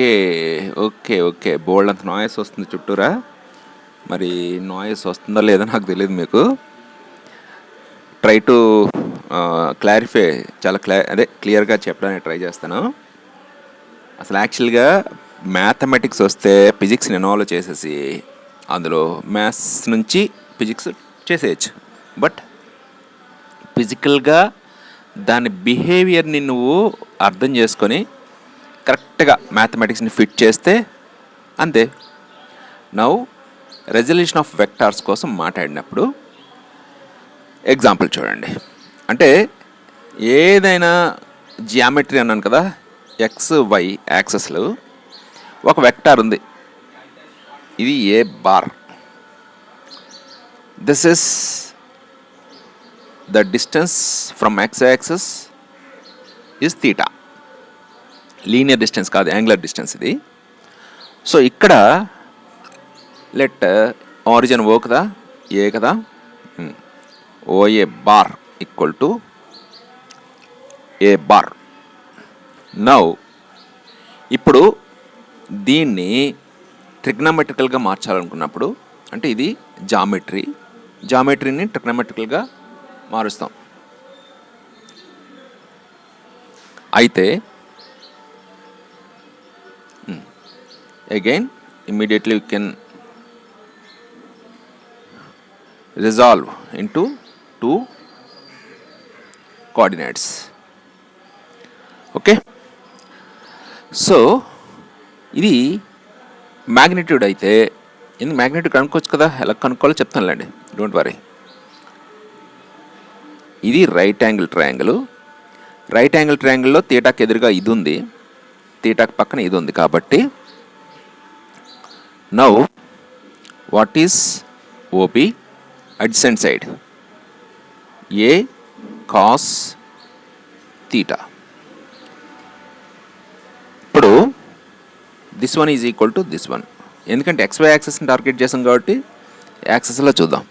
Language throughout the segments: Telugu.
ఓకే. ఓకే. ఓకే. బోలెడంత నాయిస్ వస్తుంది చుట్టూరా. మరి నాయిస్ వస్తుందో లేదో నాకు తెలీదు మీకు. ట్రై టు క్లారిఫై చాలా క్లియర్‌గా చెప్పడానికి ట్రై చేస్తాను. అసలు యాక్చువల్‌గా మ్యాథమెటిక్స్ వస్తే ఫిజిక్స్‌ని ఇన్వాల్వ్ చేసేసి అందులో మ్యాథ్స్ నుంచి ఫిజిక్స్ చేసేయచ్చు. బట్ ఫిజికల్‌గా దాని బిహేవియర్‌ని నువ్వు అర్థం చేసుకొని కరెక్ట్గా మ్యాథమెటిక్స్ని ఫిట్ చేస్తే అంతే. నౌ రెజల్యూషన్ ఆఫ్ వెక్టార్స్ కోసం మాట్లాడినప్పుడు ఎగ్జాంపుల్ చూడండి. అంటే ఏదైనా జియామెట్రీ అన్నాను కదా, ఎక్స్ వై యాక్సెస్లో ఒక వెక్టార్ ఉంది. ఇది A bar. This is the distance from X axis is theta. Linear distance కాదు, యాంగులర్ డిస్టెన్స్ ఇది. సో ఇక్కడ లెట్ ఆరిజిన్ ఓ కదా, ఏ కదా, OA bar equal to A bar. Now ఇప్పుడు దీన్ని ట్రిగ్నోమెట్రికల్గా మార్చాలనుకున్నప్పుడు, అంటే ఇది జామెట్రీని ట్రిగ్నోమెట్రికల్గా మారుస్తాం. అయితే again immediately we can resolve into two coordinates. Okay, so ఇది మ్యాగ్నిట్యూడ్ అయితే ఎందుకు మ్యాగ్నిట్యూడ్ కనుక్కోవచ్చు కదా, ఎలా కనుక్కోవాలో చెప్తానులేండి, డోంట్ వరీ. ఇది రైట్ యాంగిల్ ట్రయాంగిల్లో తీటాకి ఎదురుగా ఇది ఉంది, తీటాకి పక్కన ఇది ఉంది. కాబట్టి now what is OB? Adjacent side A cos theta. ఇప్పుడు this one is equal to this one. ఎందుకంటే XY యాక్సెస్ని టార్గెట్ చేసాం కాబట్టి యాక్సెస్లో చూద్దాం.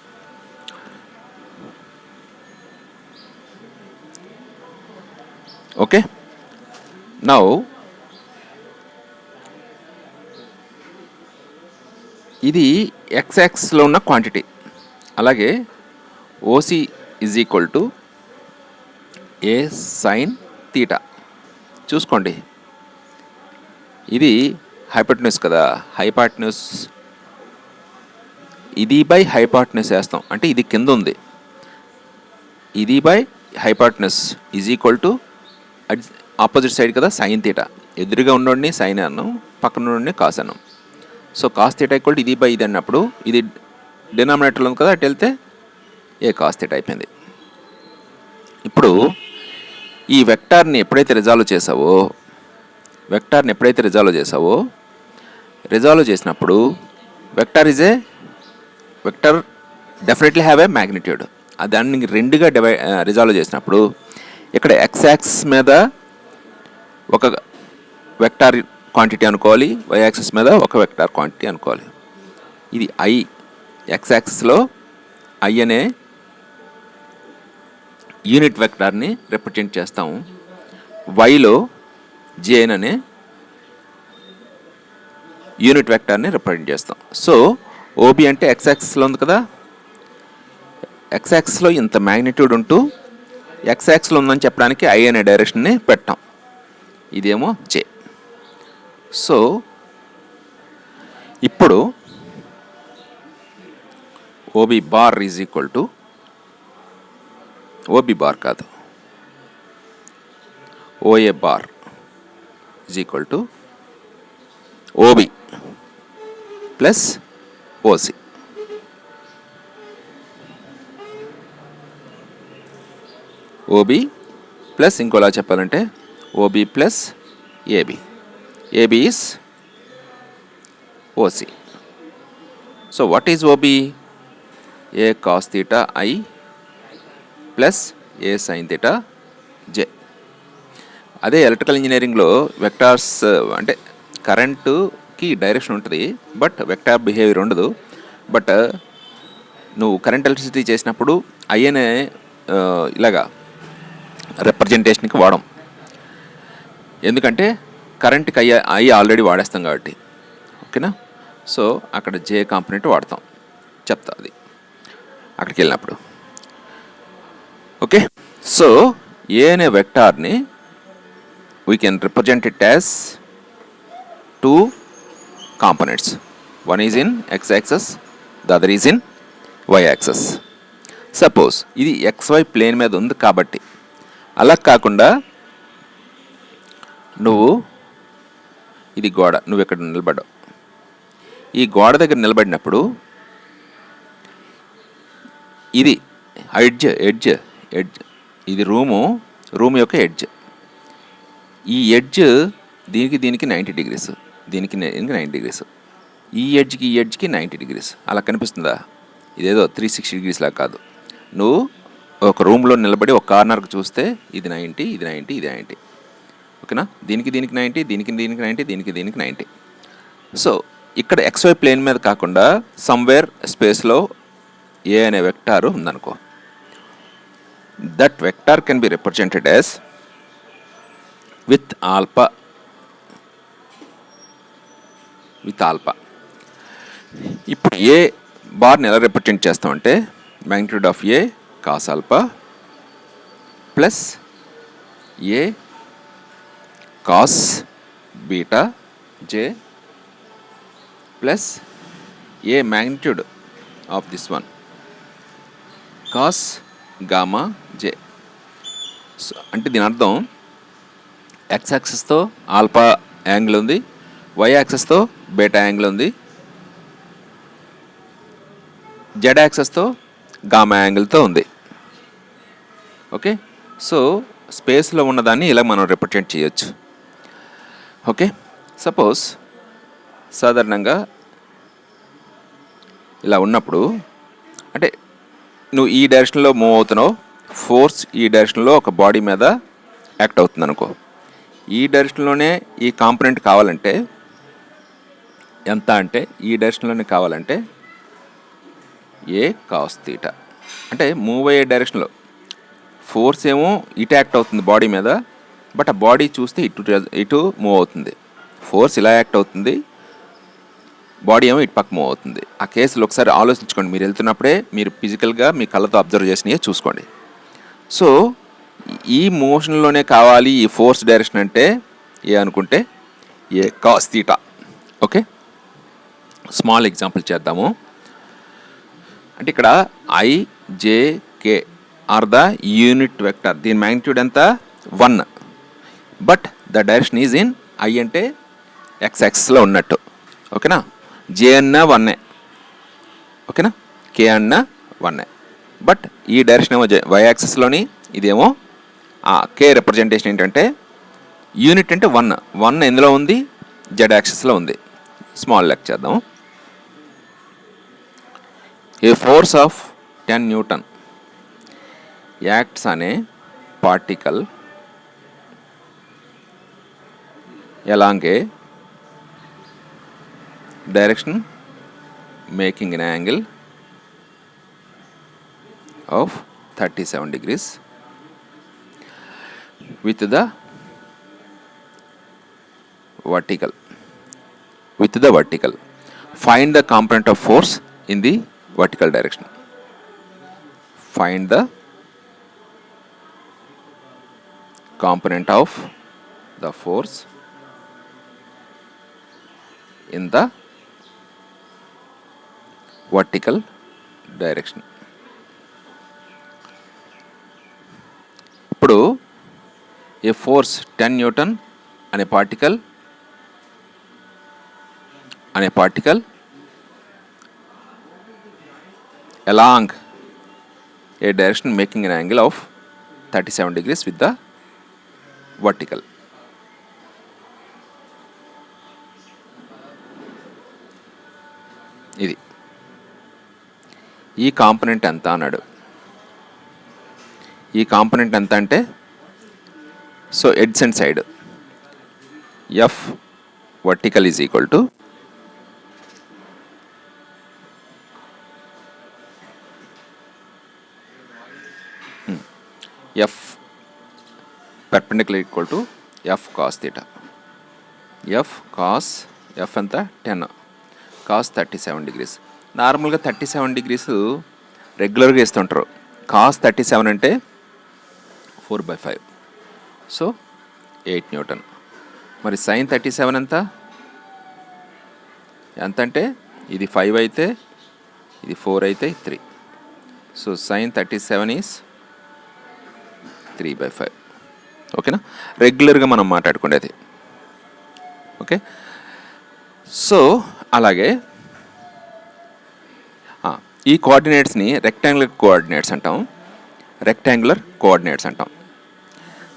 ఓకే, నౌ ఇది ఎక్స్ యాక్సిస్లో ఉన్న క్వాంటిటీ. అలాగే OC is equal to A sine theta. చూసుకోండి, ఇది హైపోటెన్యూస్ కదా, హైపాటెన్యూస్ ఇది బై హైపాటెన్యూస్ వేస్తాం, అంటే ఇది కింద ఉంది. ఇది by హైపాటెన్యూస్ is equal to opposite side కదా సైన్ థీటా. ఎదురుగా ఉన్నోడిని సైన్ అన్నాం, పక్కన ఉన్నోడిని కాస్ అన్నాం. So cos theta equal to ఇది బై ఇది అన్నప్పుడు ఇది డినామినేటర్లో ఉంది కదా, అటు వెళ్తే ఏ కాస్ థీటా అయిపోయింది. ఇప్పుడు ఈ వెక్టార్ని ఎప్పుడైతే రిజాల్వ్ చేసినప్పుడు vector definitely have a magnitude. దాన్ని రెండుగా రిజాల్వ్ చేసినప్పుడు ఇక్కడ ఎక్స్ యాక్సిస్ మీద ఒక వెక్టార్ క్వాంటిటీ అనుకోవాలి, వై యాక్సిస్ మీద ఒక వెక్టార్ క్వాంటిటీ అనుకోవాలి. ఇది ఐ, ఎక్స్ యాక్సిస్లో ఐ అనే యూనిట్ వెక్టార్ని రిప్రజెంట్ చేస్తాము, వైలో జేఎన్ అనే యూనిట్ వెక్టార్ని రిప్రజెంట్ చేస్తాం. సో ఓబి అంటే ఎక్స్ యాక్సిస్లో ఉంది కదా, ఎక్స్ యాక్సిస్లో ఇంత మ్యాగ్నిట్యూడ్ ఉంటూ ఎక్స్ యాక్సిస్లో ఉందని చెప్పడానికి ఐ అనే డైరెక్షన్ని పెట్టాం, ఇదేమో జే. సో ఇప్పుడు OB bar is equal to, OB bar కాదు, OA bar is equal to OB plus OC. OB plus ఇంకోలా చెప్పాలంటే OB plus AB. AB is OC. So what is OB? A cos theta I plus A sin theta J. అదే ఎలక్ట్రికల్ ఇంజనీరింగ్లో వెక్టార్స్ అంటే కరెంటుకి డైరెక్షన్ ఉంటుంది, బట్ వెక్టార్ బిహేవియర్ ఉండదు. బట్ నువ్వు కరెంట్ ఎలక్ట్రిసిటీ చేసినప్పుడు I అనే ఇలాగా రిప్రజెంటేషన్కి వాడం. ఎందుకంటే కరెంట్కి అయ్యి ఆల్రెడీ వాడేస్తాం కాబట్టి, ఓకేనా. సో అక్కడ జే కాంపోనెంట్ వాడతాం, చెప్తా అది అక్కడికి వెళ్ళినప్పుడు. ఓకే, సో ఏ అనే వెక్టార్ని we can represent it as two components. One is in X axis, the other is in Y axis. Suppose ఇది XY ప్లేన్ మీద ఉంది కాబట్టి, అలా కాకుండా ఇది గోడ, నువ్వు ఇక్కడ నిలబడ్డావు, ఈ గోడ దగ్గర నిలబడినప్పుడు ఇది ఎడ్జ్, ఇది రూమ్ యొక్క ఎడ్జ్. ఈ ఎడ్జ్ దీనికి 90 degrees, దీనికి 90 degrees, ఈ ఎడ్జ్కి 90 degrees. అలా కనిపిస్తుందా? ఇదేదో 360 degrees లాగా కాదు. నువ్వు ఒక రూమ్లో నిలబడి ఒక కార్నర్కి చూస్తే ఇది 90, ఇది 90, ఇది 90, ఓకేనా. దీనికి 90, దీనికి 90, దీనికి 90. సో ఇక్కడ XY ప్లేన్ మీద కాకుండా సమ్వేర్ స్పేస్లో ఏ అనే వెక్టార్ ఉందనుకో. That vector can be represented as with alpha. ఇప్పుడు ఏ బార్ని ఎలా రిప్రజెంట్ చేస్తామంటే magnitude of A cos alpha plus A cos beta J plus A magnitude of this one cos gamma J. So అంటే దీని అర్థం ఎక్స్ యాక్సెస్తో ఆల్ఫా యాంగిల్ ఉంది, వై యాక్సెస్తో బీటా యాంగిల్ ఉంది, జెడ్ యాక్సెస్తో గామా యాంగిల్తో ఉంది. ఓకే, సో స్పేస్లో ఉన్నదాన్ని ఇలా మనం రిప్రజెంట్ చేయొచ్చు. ఓకే, సపోజ్ సాధారణంగా ఇలా ఉన్నప్పుడు అంటే నువ్వు ఈ డైరెక్షన్లో మూవ్ అవుతున్నావు, ఫోర్స్ ఈ డైరెక్షన్లో ఒక బాడీ మీద యాక్ట్ అవుతుంది అనుకో. ఈ డైరెక్షన్లోనే ఈ కాంపోనెంట్ కావాలంటే ఎంత అంటే ఈ డైరెక్షన్లోనే కావాలంటే ఏ కాస్ థీటా. అంటే మూవ్ అయ్యే డైరెక్షన్లో ఫోర్స్ ఏమో ఇటు యాక్ట్ అవుతుంది బాడీ మీద, బట్ ఆ బాడీ చూస్తే ఇటు మూవ్ అవుతుంది. ఫోర్స్ ఇలా యాక్ట్ అవుతుంది, బాడీ ఏమో ఇటు పక్క మూవ్ అవుతుంది. ఆ కేసులో ఒకసారి ఆలోచించుకోండి, మీరు వెళ్తున్నప్పుడే మీరు ఫిజికల్గా మీ కళ్ళతో అబ్జర్వ్ చేసినవి చూసుకోండి. సో ఈ మోషన్లోనే కావాలి ఈ ఫోర్స్ డైరెక్షన్ అంటే ఏ అనుకుంటే A cos theta. Okay, small example చేద్దాము. అంటే ఇక్కడ IJK are the unit vector. దీని మ్యాగ్నిట్యూడ్ ఎంత? 1. But the direction is in I అంటే ఎక్స్ యాక్సిస్లో ఉన్నట్టు, ఓకేనా. J అన్న 1, ఓకేనా. K అన్న 1, బట్ ఈ డైరెక్షన్ ఏమో వై యాక్సిస్లోని, ఇదేమో K రిప్రజెంటేషన్ ఏంటంటే యూనిట్ అంటే 1 ఎందులో ఉంది? జెడ్ యాక్సిస్లో ఉంది. స్మాల్ లెక్క చేద్దాం. A force of 10 Newton acts on a particle along a direction making an angle of 37 degrees with the vertical. Find the component of force in the vertical direction. Find the component of the force in the vertical direction. ఇప్పుడు ఏ ఫోర్స్ 10 Newton అనే particle along a direction making an angle of 37 degrees with the vertical. ఇది ఈ కాంపోనెంట్ ఎంత అన్నాడు. ఈ కాంపోనెంట్ ఎంత అంటే so ఎడ్జెంట్ side F vertical is equal to F perpendicular equal to F cos theta. F cos F ఎంత 10 కాస్ 37 డిగ్రీస్. నార్మల్గా 37 డిగ్రీస్ రెగ్యులర్గా ఇస్తుంటారు. కాస్ 37 అంటే 4/5, సో 8 న్యూటన్. మరి సైన్ 37 ఎంత అంటే ఇది 5 అయితే ఇది 4 అయితే 3. So sine 37 is 3/5. ఓకేనా, రెగ్యులర్గా మనం మాట్లాడుకునేది. ఓకే, సో అలాగే ఈ కోఆర్డినేట్స్ని రెక్టాంగులర్ కోఆర్డినేట్స్ అంటాం.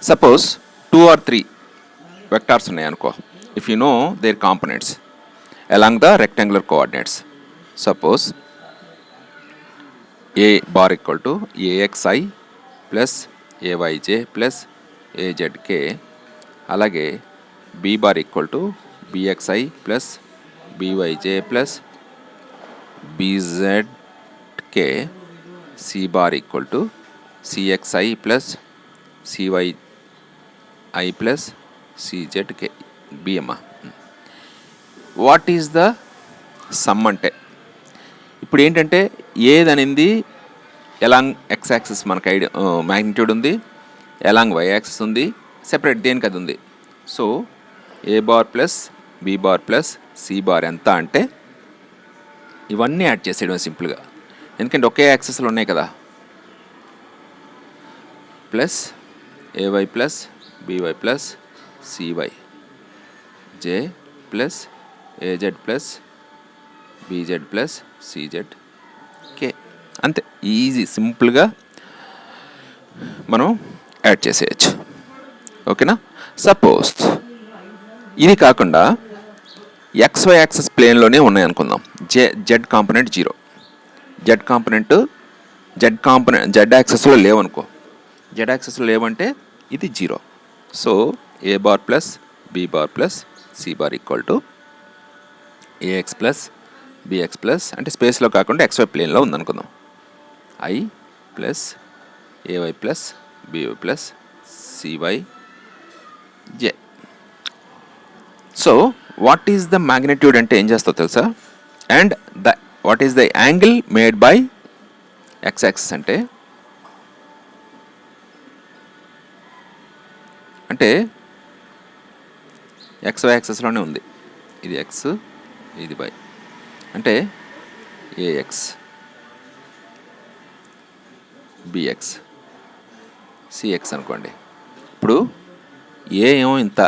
సపోజ్ 2 or 3 వెక్టార్స్ ఉన్నాయనుకో, if you know their components along the rectangular coordinates. Suppose a bar equal to axi plus ayj plus azk, అలాగే b bar equal to bxi plus byj plus bzk, c bar equal to cxi plus cy plus czk, bm. What is the sum అంటే ఇప్పుడు ఏంటంటే ఏదనింది ఎలాంగ్ ఎక్స్ యాక్సిస్ మనకు ఐడియా మ్యాగ్నిట్యూడ్ ఉంది, ఎలాంగ్ వై యాక్సిస్ ఉంది, సెపరేట్ దేనికి అది ఉంది. So A bar plus B bar plus C bar ఎంత అంటే ఇవన్నీ యాడ్ చేసేయడం సింపుల్గా, ఎందుకంటే ఒకే యాక్సిస్లో ఉన్నాయి కదా. Plus AY plus BY plus CY J plus AZ plus BZ plus CZ K, అంతే. ఈజీ, సింపుల్గా మనం యాడ్ చేసేయచ్చు. ఓకేనా, సపోజ్ ఇది కాకుండా XY యాక్సిస్ ప్లేన్లోనే ఉన్నాయనుకుందాం. జెడ్ కాంపోనెంట్ 0, జెడ్ యాక్సిస్లో లేవనుకో, జెడ్ యాక్సిస్లో లేవంటే ఇది 0. So A bar plus B bar plus C bar equal to AX plus BX plus, అంటే స్పేస్లో కాకుండా XY ప్లేన్లో ఉందనుకుందాం, I plus AY plus BY plus CY J. So what is the magnitude అంటే ఏం చేస్తావు తెలుసా, and what is the angle made by X axis అంటే XY యాక్సిస్లోనే ఉంది. ఇది ఎక్స్, ఇది బై, అంటే ఏఎక్స్ బిఎక్స్ సిఎక్స్ అనుకోండి. ఇప్పుడు ఏ ఏమో ఇంత,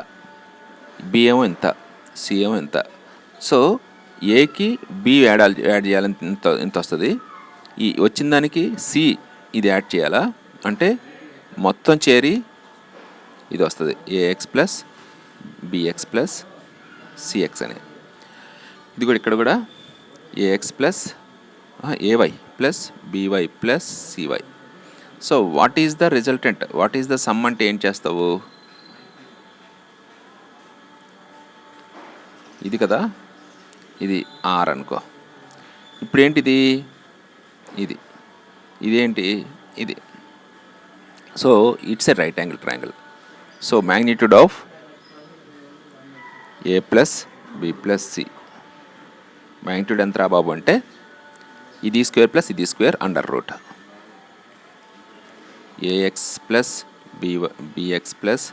బి ఏమో ఇంత, సి ఏమో ఇంత. సో ఏకి బి యాడ్ చేయాలని ఇంత వస్తుంది, ఈ వచ్చిన దానికి సి ఇది యాడ్ చేయాలా అంటే మొత్తం చేరి ఇది వస్తుంది AX plus BX plus CX అని. ఇది కూడా ఇక్కడ కూడా AX plus AY plus BY plus CY. So what is the resultant, what is the sum అంటే ఏం చేస్తావు, ఇది కదా, ఇది ఆర్ అనుకో. ఇప్పుడు ఏంటిది, ఇదేంటి, ఇది. So it's a right angle triangle. So magnitude of A plus B plus C, magnitude ఎంత రా బాబు అంటే ఇది స్క్వేర్ ప్లస్ ఇది square under root AX plus BX plus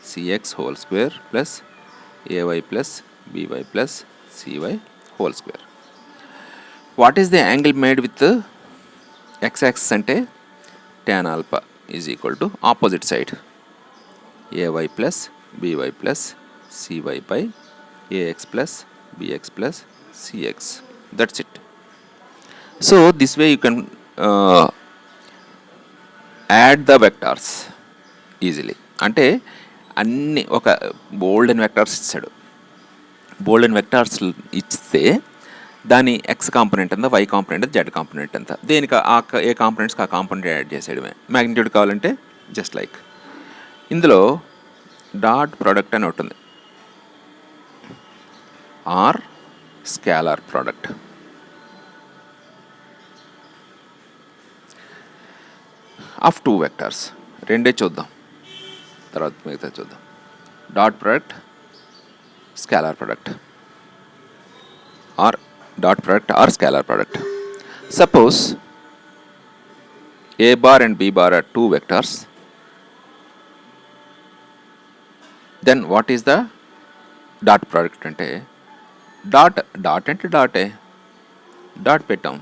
CX whole square plus AY plus BY plus CY whole square. What is the angle made with X axis అంటే tan alpha is equal to opposite side AY plus BY plus CY by AX plus BX plus CX. That's it. So this way you can add the vectors easily. అంటే అన్ని ఒక బోల్డెన్ వెక్టార్స్ ఇచ్చాడు, బోల్డెన్ వెక్టార్స్ ఇస్తే దాని ఎక్స్ కాంపోనెంట్ ఎంత, వై కాంపోనెంట్ ఎంత, జెడ్ కాంపోనెంట్ ఎంత, దేనికి ఏ కాంపోనెంట్స్కి ఆ కాంపోనెంట్ యాడ్ చేసేయడమే. మ్యాగ్నిట్యూడ్ కావాలంటే జస్ట్ లైక్ ఇందులో డాట్ ప్రోడక్ట్ అని ఉంటుంది, or scalar product. Of two vectors, రెండే చూద్దాం, తర్వాత మిగతా చూద్దాం. Dot product scalar product or dot product or scalar product. Suppose a bar and b bar are two vectors, then what is the dot product ante dot ante dot పెట్టాం.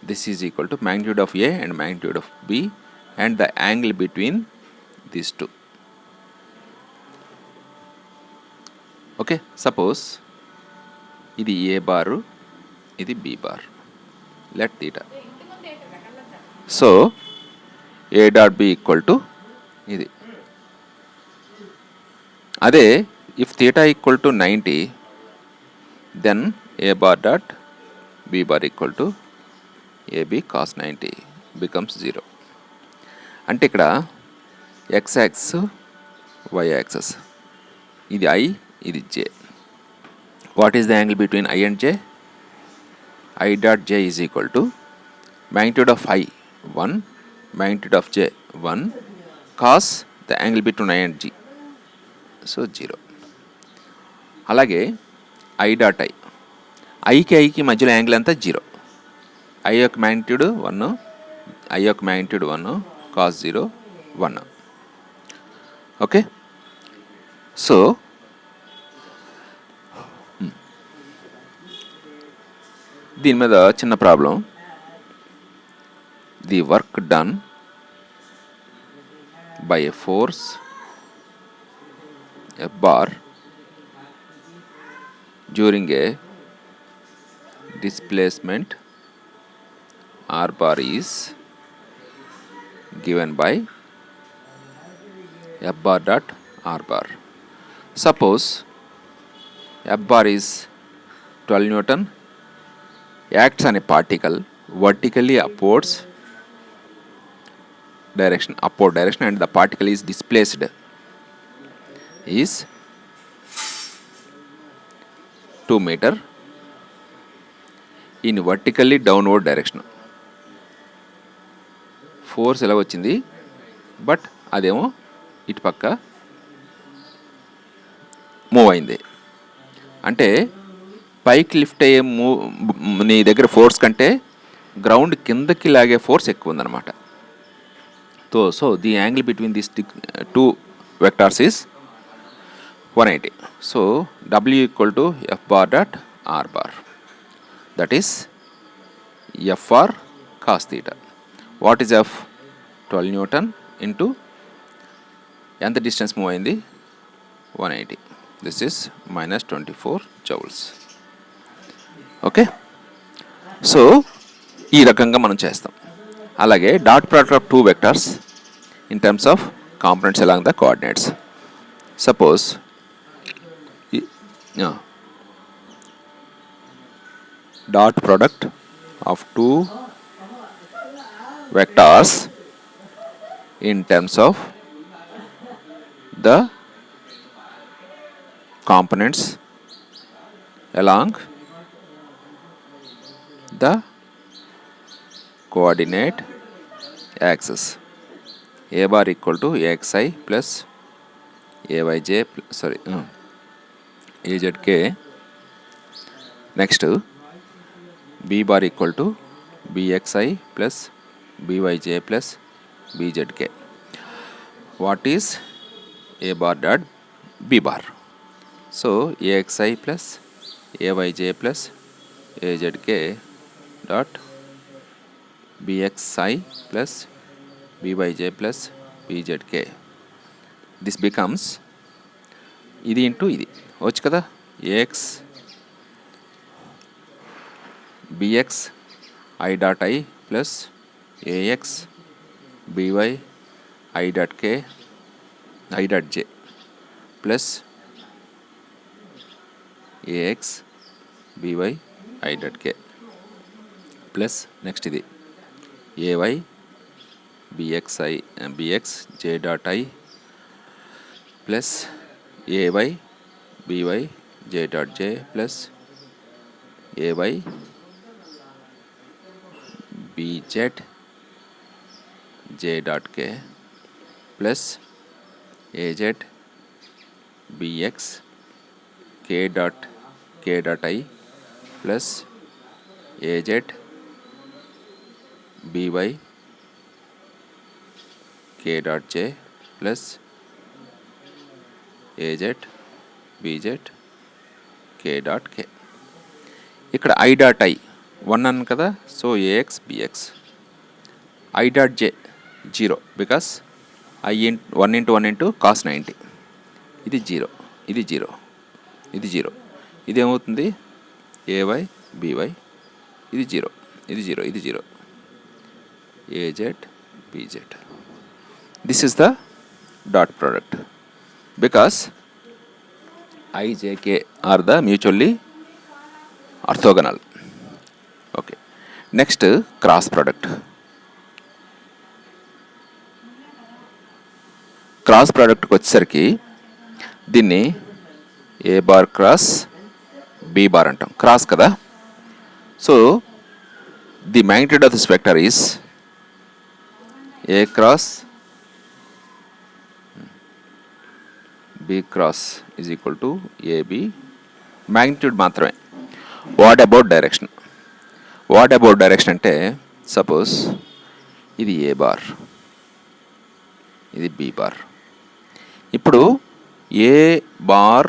This is equal to magnitude of a and magnitude of b and the angle between these two. Okay, suppose ఇది a బారు, ఇది b bar. Let theta. So a dot b equal to ఇది. అదే if theta equal to 90, then a bar dot b bar equal to ab cos 90 becomes 0. అంటే ఇక్కడ x యాక్సిస్ y యాక్సిస్, ఇది I, ఇది j. What is the angle between I and j? I dot j is equal to magnitude of I 1, magnitude of j 1, cos the angle between I and g, so 0. అలాగే I dot I, ఐకి మధ్యలో యాంగిల్ అంతా 0. I యొక్క మ్యాగ్నిట్యూడ్ 1, I యొక్క మ్యాగ్నిట్యూడ్ 1, cos 0 1. ఓకే, సో దీని మీద చిన్న problem. The work done by a force F bar during a displacement r bar is given by f bar dot r bar. Suppose f bar is 12 Newton, acts on a particle vertically upward direction and the particle is displaced is 2 meter in vertically downward direction. Force ఎలా వచ్చింది, బట్ అదేమో ఇటు పక్క మూవ్ అయింది. అంటే పైకి లిఫ్ట్ అయ్యే నీ దగ్గర ఫోర్స్ కంటే గ్రౌండ్ కిందకి లాగే ఫోర్స్ ఎక్కువ ఉందన్నమాట. So the angle between this two vectors is 180. So W equal to F bar dot R bar, that is FR cos theta. What is F? 12 Newton into ఎంత డిస్టెన్స్ మూవ్ అయింది, 180. This is minus 24 joules. Okay, so ఈ రకంగా మనం చేస్తాం. అలాగే dot product of two vectors in terms of components along the coordinates. Suppose dot product of two vectors in terms of the components along the coordinate axis. A bar equal to axi plus ayj azk. Next, b bar equal to bxi plus byj plus bzk. What is a bar dot b bar? So axi plus ayj plus azk dot bxi plus byj plus bzk. This becomes ఇది ఇంటూ ఇది వచ్చు కదా, ax bx I dot I plus ax by I dot k I dot j plus ax by I dot k plus next ఇది ay bx j dot I plus ay by j dot j plus ay bz j dot k plus az bx k.i plus az by k.j plus az bz k.k. ఇక్కడ i డాట్ i 1 అన్నాను కదా, so ax bx. i dot j 0 because i 1 into 1 into cos 90. ఇది 0, ఇది 0, ఇది 0. ఇదేమవుతుంది ay by, ఇది 0, ఇది 0, ఇది 0, az bz. This is the dot product because I, j, k are the mutually orthogonal. Okay. Next, cross product. Cross ప్రోడక్ట్కి వచ్చేసరికి దీన్ని A bar cross B bar అంటాం. క్రాస్ కదా, so the magnitude of this vector is A cross B cross is equal to AB. Magnitude మాత్రమే. What about direction? What about direction అంటే సపోజ్ ఇది ఏ బార్, ఇది బి బార్. ఇప్పుడు A bar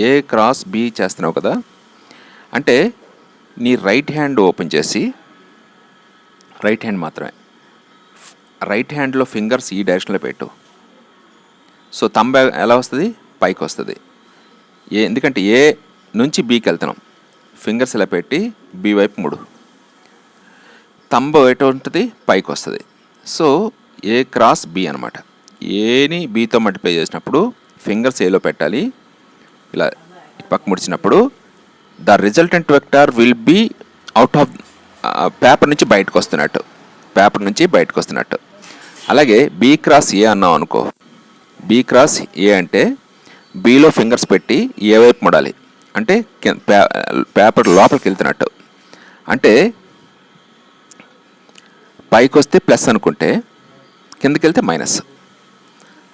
A cross B చేస్తున్నావు కదా, అంటే నీ రైట్ హ్యాండ్ ఓపెన్ చేసి, రైట్ హ్యాండ్ మాత్రమే, రైట్ హ్యాండ్లో ఫింగర్స్ ఈ డైరెక్షన్లో పెట్టు. సో తంబ ఎలా వస్తుంది? పైకి వస్తుంది. ఎందుకంటే ఏ నుంచి బీకి వెళ్తున్నాం. ఫింగర్స్ ఇలా పెట్టి బి వైపు ముడు, తంబ ఎటు ఉంటుంది? పైకి వస్తుంది. సో ఏ క్రాస్ బి అనమాట. ఏని బీతో మల్టిప్లై చేసినప్పుడు ఫింగర్స్ ఏలో పెట్టాలి. ఇలా పక్క ముడిచినప్పుడు the resultant vector will be out of paper నుంచి బయటకు వస్తున్నట్టు, పేపర్ నుంచి బయటకు వస్తున్నట్టు. అలాగే బి క్రాస్ ఏ అన్నాం అనుకో. బి క్రాస్ ఏ అంటే బిలో ఫింగర్స్ పెట్టి ఏ వైపు ముడాలి, అంటే పేపర్ లోపలికి వెళ్తున్నట్టు. అంటే పైకి వస్తే ప్లస్ అనుకుంటే, కిందకి వెళ్తే మైనస్.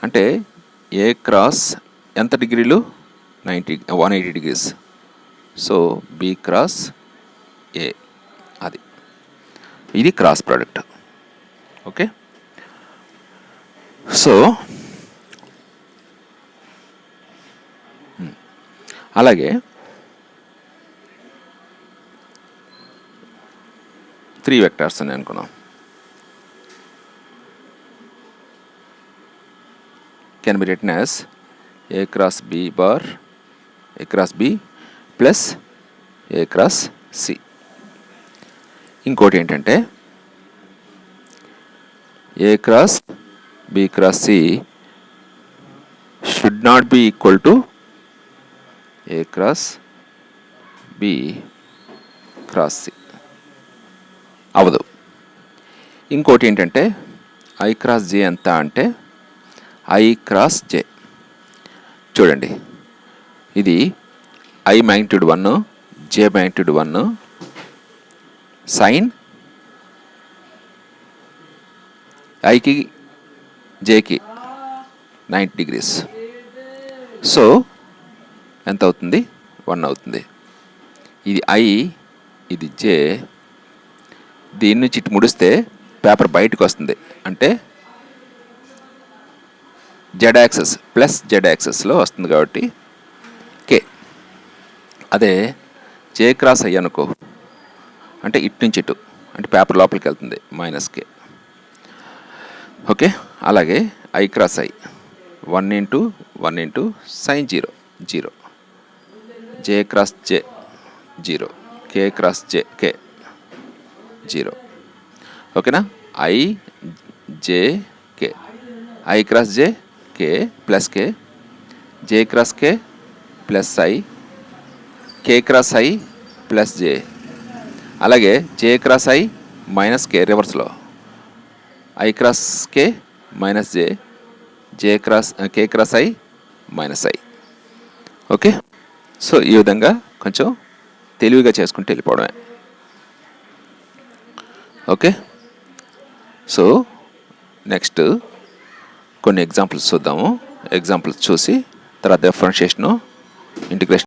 అంటే ఏ క్రాస్ ఎంత డిగ్రీలు? 180 degrees. సో బి క్రాస్ ఏ, అది ఇది క్రాస్ ప్రోడక్ట్. ఓకే, సో అలాగే 3 వెక్టార్స్ అని అనుకున్నాం. can be written as a cross b bar, a cross b plus a cross c. ఇంకోటి ఏంటంటే a cross b cross c should not be equal to a cross b cross c. అవదు. ఇంకోటి ఏంటంటే i cross j ఎంత అంటే i క్రాస్ జే. చూడండి, ఇది i magnitude 1, j magnitude 1, sine ఐకి జేకి 90 degrees. సో ఎంత అవుతుంది? 1 అవుతుంది. ఇది i, ఇది j. దీని నుంచి ఇటు ముడిస్తే పేపర్ బయటకు వస్తుంది, అంటే జెడ్ యాక్సెస్ ప్లస్ జెడ్ యాక్సెస్లో వస్తుంది కాబట్టి కే. అదే జే క్రాస్ ఐ అనుకో, అంటే ఇటు నుంచి ఇటు, అంటే పేపర్ లోపలికి వెళ్తుంది, మైనస్ కే. ఓకే, అలాగే I cross I 1 into 1 into sine 0 0, J cross J 0, K cross J K 0. ఓకేనా? I J K, I cross J K plus K, J cross K plus I, K cross I plus J. అలాగే J cross I minus K రివర్స్లో, I cross K minus J, J cross K cross I minus I. Okay, so ఈ విధంగా కొంచెం తెలివిగా చేసుకుంటూ వెళ్ళిపోవడమే. ఓకే, సో నెక్స్ట్ కొన్ని ఎగ్జాంపుల్స్ చూద్దాము. ఎగ్జాంపుల్స్ చూసి తర్వాత డిఫరెన్షియేషను ఇంటిగ్రేషన్